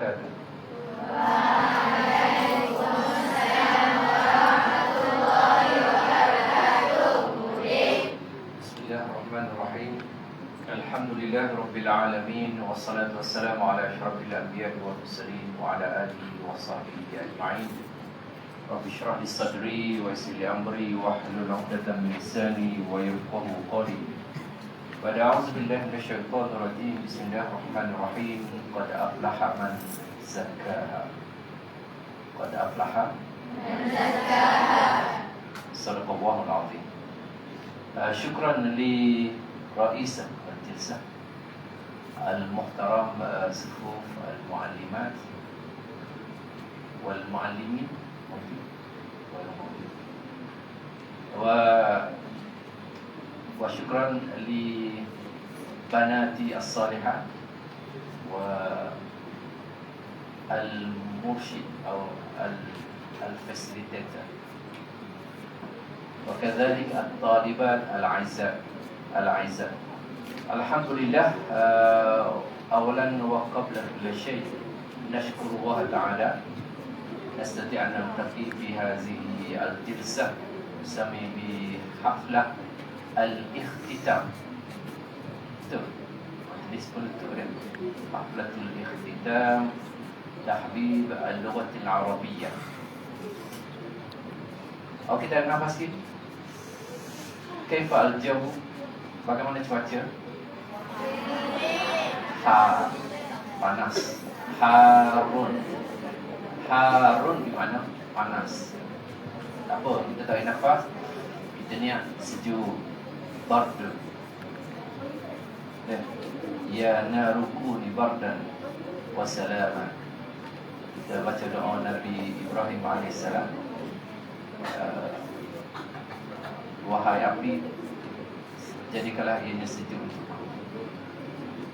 wabarakatuh. Bismillahirrahmanirrahim. Alhamdulillahi rabbil alamin, wassalatu wassalamu ala asyrafil anbiya'i wal mursalin wa ala alihi wa sahbihi ajma'in. Rabbi shrah li sadri wa yassir li amri wahlul 'uqdatam min lisani wa yafqahu qawli. A'udzu billahi minasyaitonir rajim. Bismillahirrahmanirrahim. Qad aflaha man zakkaha. Qad aflaha man zakkaha. Sadaqallahul 'azim. Syukran li رئيس الجلسة المحترم صفوف المعلمات والمعلمين وشكرا لبناتي الصالحات والمرشد أو الفاسيليتاتور وكذلك الطالبات الأعزاء. Alhamdulillah, أولا وقبل كل شيء نشكر الله تعالى نستطيع أن نلتقي في هذه الجلسة نسمي بحفلة الاختتام. حفلة الاختتام تحبيب اللغة العربية. Oke, kita nafas sikit. Kaifa al-jawu? Bagaimana cuaca? Panas. Harun di mana? Panas. Tak apa, kita tarik nafas. Kita niat sejuk. Bardu. Ya narukuni bardan wa salaman. Kita baca doa Nabi Ibrahim AS. Wahai api, jadikanlah ianya sejuk untukku.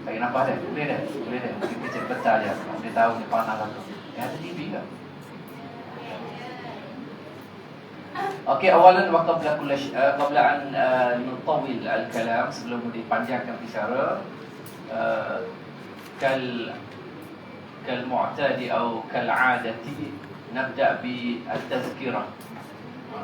Tarik nafas dah, boleh dah. Kita cek betul je. Dia tahu dia panas atau ada TV ke? Okey, awalan wa qabla an nutawil al-kalam, sebelum dipanjangkan bicara, kal mu'tadi atau kal 'adati nabda bi at-tadhkirah.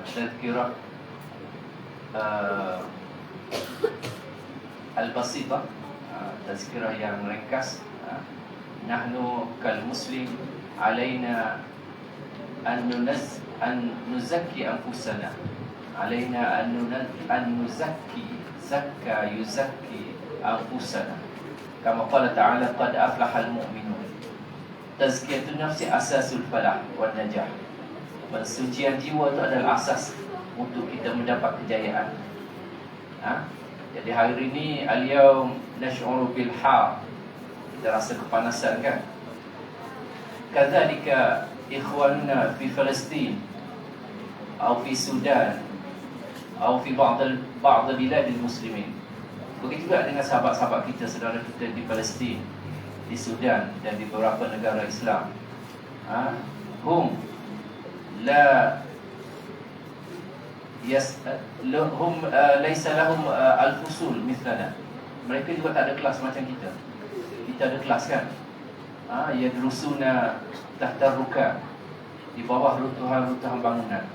Tadhkirah al-basitah, tazkirah yang ringkas. Nahnu kal muslim alaina an nuzakki anfusana, alaina an nuzakki zakka yuzakki anfusana, kama qala ta'ala qad aflaha al-mu'minun. Tazkiyatun nafsi asasul falah wan najah. Pensucian jiwa itu adalah asas untuk kita mendapat kejayaan. Jadi hari ini al-yawm nash'uru bil har, kita rasa kepanasan kan. Kadzalika ikhwanuna fi Palestin atau fi Sudan atau fi ba'd bilad muslimin. Begitu juga dengan sahabat-sahabat kita, saudara kita di Palestin, di Sudan dan di beberapa negara Islam. Hum la laisa lahum al-fusul mithlana. Mereka juga tak ada kelas macam kita. Kita ada kelas kan. Yadrusuna tahta ruka, di bawah runtuhan bangunan.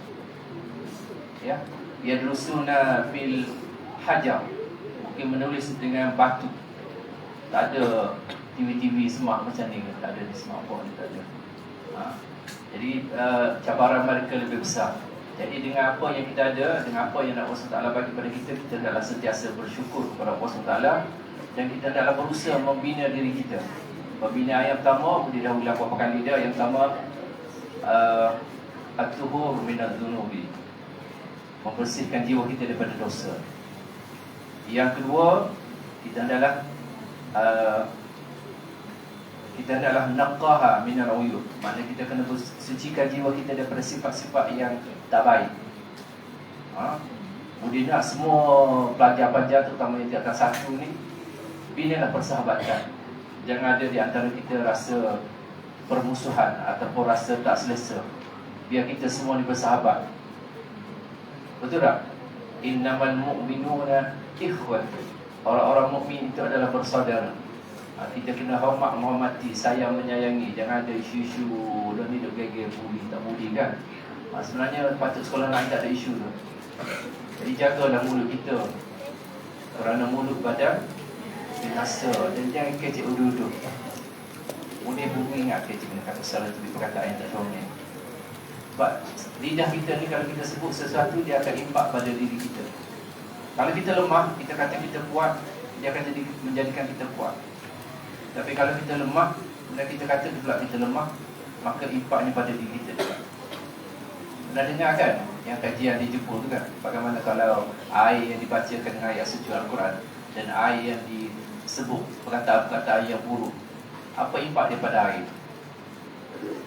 Ya, yadrusuna fil hajar, mungkin menulis dengan batu. Tak ada TV smart macam ni, tak ada di smartphone, tak ada. Jadi cabaran mereka lebih besar. Jadi dengan apa yang kita ada, dengan apa yang Allah SWT bagi kepada kita, kita adalah sentiasa bersyukur kepada Allah SWT. Dan kita adalah berusaha membina diri kita. Pembinaan yang pertama, didahului beberapa kali dia. Yang pertama, at-tuhur minadz dzunubi, membersihkan jiwa kita daripada dosa. Yang kedua, kita adalah naqaha minal uyub, maknanya kita kena sucikan jiwa kita daripada sifat-sifat yang tak baik. Kemudian semua pelajar-pelajar, terutama yang di atas satu ni, binalah persahabatan. Jangan ada di antara kita rasa permusuhan ataupun rasa tak selesa. Biar kita semua ni bersahabat. Betul tak? Innamal mu'minuna ikhwat. Orang-orang mukmin itu adalah bersaudara. Kita kena menghormati, sayang, menyayangi. Jangan ada isu-isu dah ni duk geger budi tak budi kan. Sebenarnya patut sekolah lain tak ada isu tu. Jadi jagalah mulut kita, kerana mulut badan binasa. Dan jangan kecik uduk-uduk. Boleh bumi ingat kecik kena kata salah tu perkataan yang tak comel. Sebab lidah kita ni kalau kita sebut sesuatu, dia akan impak pada diri kita. Kalau kita lemah, kita kata kita kuat, dia akan menjadikan kita kuat. Tapi kalau kita lemah dan kita kata pula kita lemah, maka impaknya pada diri kita juga. Pernah dengar kan yang kajian di Jepun tu kan, bagaimana kalau air yang dibacakan dengan ayat suci Al-Quran dan air yang disebut perkataan-perkataan yang buruk, apa impak daripada air?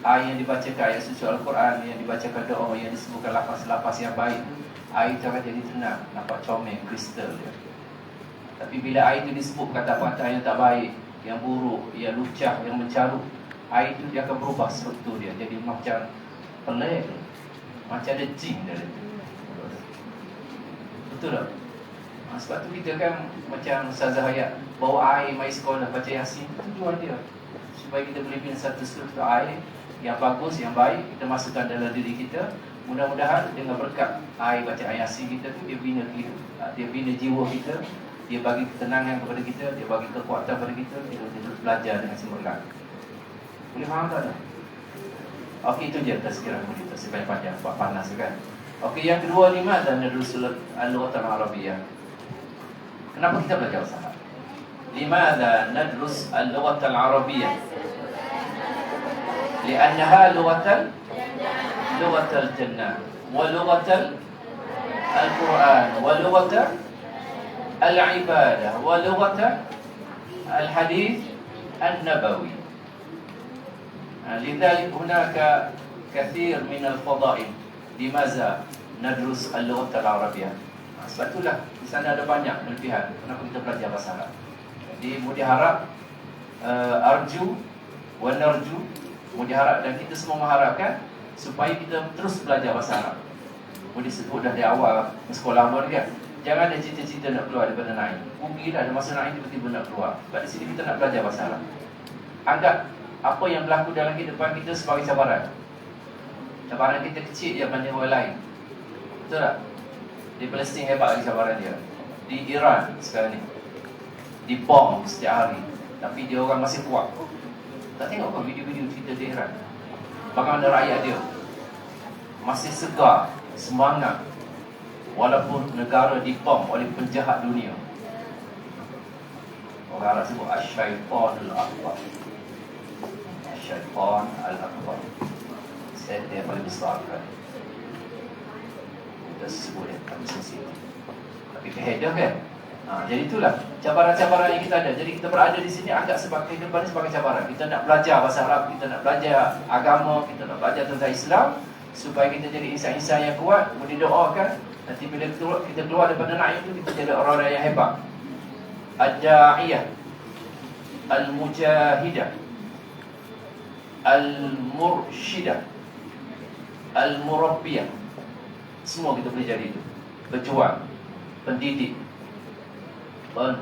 Air yang dibacakan ayat suci Al-Quran, yang dibacakan doa, yang disebutkan lapas-lapas yang baik, air itu akan jadi tenang, nampak comel, kristal dia. Tapi bila air itu disebut kata-kata yang tak baik, yang buruk, yang lucah, yang mencarut, air itu dia akan berubah struktur dia, jadi macam pelik, macam ada jin dalam itu. Betul tak? Sebab tu kita kan macam Ustazah Hayat bawa air mai sekolah baca Yasin, tujuan dia supaya kita boleh bina satu struktur air yang bagus, yang baik, kita masukkan dalam diri kita. Mudah-mudahan dengan berkat air bacaan Yasin kita tu, dia bina jiwa kita, dia bagi ketenangan kepada kita, dia bagi kekuatan kepada kita, kita boleh belajar dengan cemerlang. Boleh faham tak? Okey, itu je tazkirah kita sepanjang-panjang sebab panas kan. Okey, yang kedua, lima dan nadrusul al-lughat al-arabiyyah. Kenapa kita belajar bahasa Arab? Limadha nadrus al-lughat al-arabiyyah? Li'annaha lughat al-jannah wa lughat al-Quran wa lughat al-ibadah wa lughat al-hadith al-nabawi. Lidzalik hunaka kathir min al-fadail. Limaza nadrus al-lughat al-arabiyyah? Sebab itulah di sana ada banyak kelebihan kenapa kita belajar bahasa Arab. Jadi Mudi harap, arju wa narju, Mudi harap dan kita semua mengharapkan supaya kita terus belajar bahasa Arab. Mudi sebut dah dari awal sekolah pun kan, jangan ada cita-cita nak keluar daripada Naim. Rugilah ada masa Naim tiba-tiba nak keluar. Sebab di sini kita nak belajar bahasa Arab. Anggap apa yang berlaku dalam kehidupan kita sebagai cabaran. Cabaran kita kecil yang banding orang lain. Betul tak? Di Palestin hebat lagi cabaran dia. Di Iran sekarang ni dibom setiap hari, tapi dia orang masih kuat. Tak tengok ke video-video cerita di Iran? Bagaimana rakyat dia masih segar, semangat, walaupun negara dibom oleh penjahat dunia. Orang Arab sebut Asyaitan al-Akbar. Asyaitan al-Akbar, setan yang paling besar kan. Kita sebut dia tak sensitif, tapi kehedah kan. Jadi itulah cabaran-cabaran yang kita ada. Jadi kita berada di sini anggap sebagai kehidupan sebagai cabaran. Kita nak belajar bahasa Arab, kita nak belajar agama, kita nak belajar tentang Islam supaya kita jadi insan-insan yang kuat. Boleh doakan nanti bila kita keluar daripada Naim itu, kita jadi orang-orang yang hebat. Ad-da'iyah, al-mujahidah, al-mursyidah, al-murabbiyah. Semua kita boleh jadi itu. Berjuang, pendidik,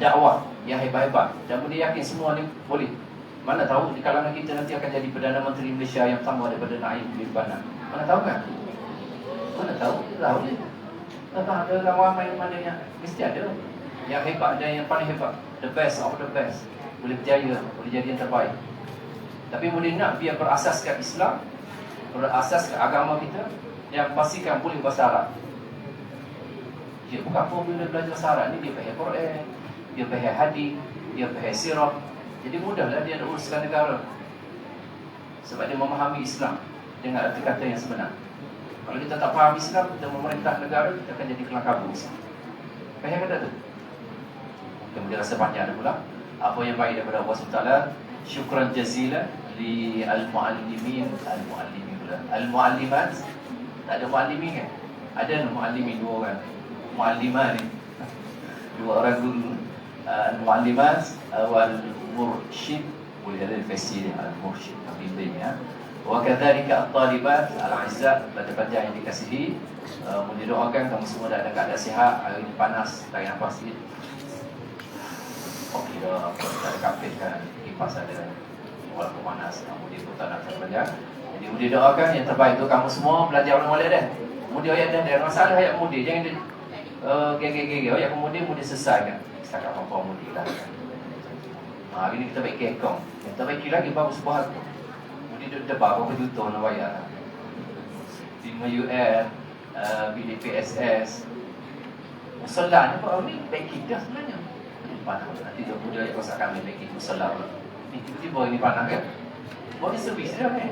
dakwah yang hebat-hebat. Dan boleh yakin semua ni boleh. Mana tahu di kalangan kita nanti akan jadi Perdana Menteri Malaysia yang pertama daripada Naim bin Bana. Mana tahu kan? Mana tahu? Tahu ni. Tak ada ramai mana yang mesti ada. Yang hebat dan yang paling hebat, the best of the best, boleh berjaya, boleh jadi yang terbaik. Tapi boleh nak biar berasaskan Islam, berasaskan agama kita, yang pastikan boleh bahasa Arab. Dia bukan apa bila belajar bahasa Arab ni, dia faham Quran, dia faham hadis, dia faham sirah. Jadi mudahlah dia nak uruskan negara, sebab dia memahami Islam dengan arti kata yang sebenar. Kalau kita tak faham Islam, kita memerintah negara, kita akan jadi kelang kabut. Faham kata tu? Kemudian rasa banyak ada pula apa yang baik daripada Allah SWT. Syukran jazila li al-muallimin, al-muallimin pula, al-muallimat. Tak ada muallimin kan? Ada muallimin dua orang, muallimah ni dua orang guru. Al-muallimat wal-mursyid, boleh ada versi dia al-mursyid pembimbingnya. Wa kadzalika at-talibat al-aizza, pelajar-pelajar yang dikasihi. Boleh doakan kamu semua dalam keadaan sihat. Hari ini panas, tarik nafas sikit. Okey dah, tak ada kapit kan. kipas ada walaupun panas, Mudi pun tak nak belajar. Jadi Mudi doakan yang terbaik untuk kamu semua belajar ulama dah. Mudi ayat dah ada masalah ayat Mudi, jangan dia gege-gege ayat Mudi selesaikan. Setakat apa Mudi lah. Hari ni kita baik kekong. Yang terbaik lagi bagus buat tu. Mudi duduk debar berapa juta nak bayar. 5 UN, BDPSS. Musallah ni apa ni baik kita sebenarnya. Panah nanti dia muda yang kosak kami baik kita musallah. Ni tiba-tiba ini panah kan. Buat servis dia kan.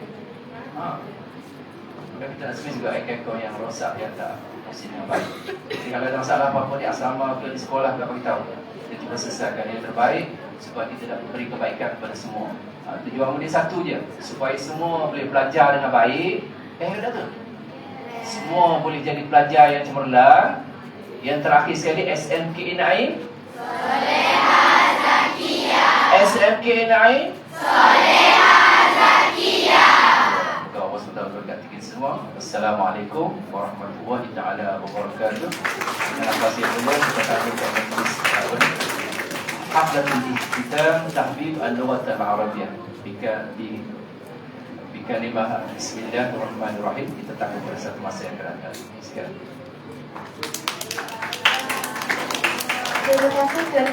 Maka kita nak servis juga ekor yang rosak yang tak mesin yang baik. Jadi kalau ada masalah apa-apa di asrama ke di sekolah kita beritahu. Kita cuba selesaikan yang terbaik supaya kita dapat beri kebaikan kepada semua. Tujuan dia satu je, supaya semua boleh belajar dengan baik. Dah tu. Semua boleh jadi pelajar yang cemerlang. Yang terakhir sekali SMK Naim Solehah Zakiyah. SMK Naim Solehah Zakiyah. Moga Allah SWT berkati kita semua. Assalamualaikum warahmatullahi taala wabarakatuh. Terima kasih kepada kita lanjutkan majlis Haflatul Ikhtitam Tahbib Al-Lughat Al-Arabiyyah Bikalimah Bismillahirrahmanirrahim. Kita tangguh pada satu masa yang akan datang. Sekian. Terima kasih kerana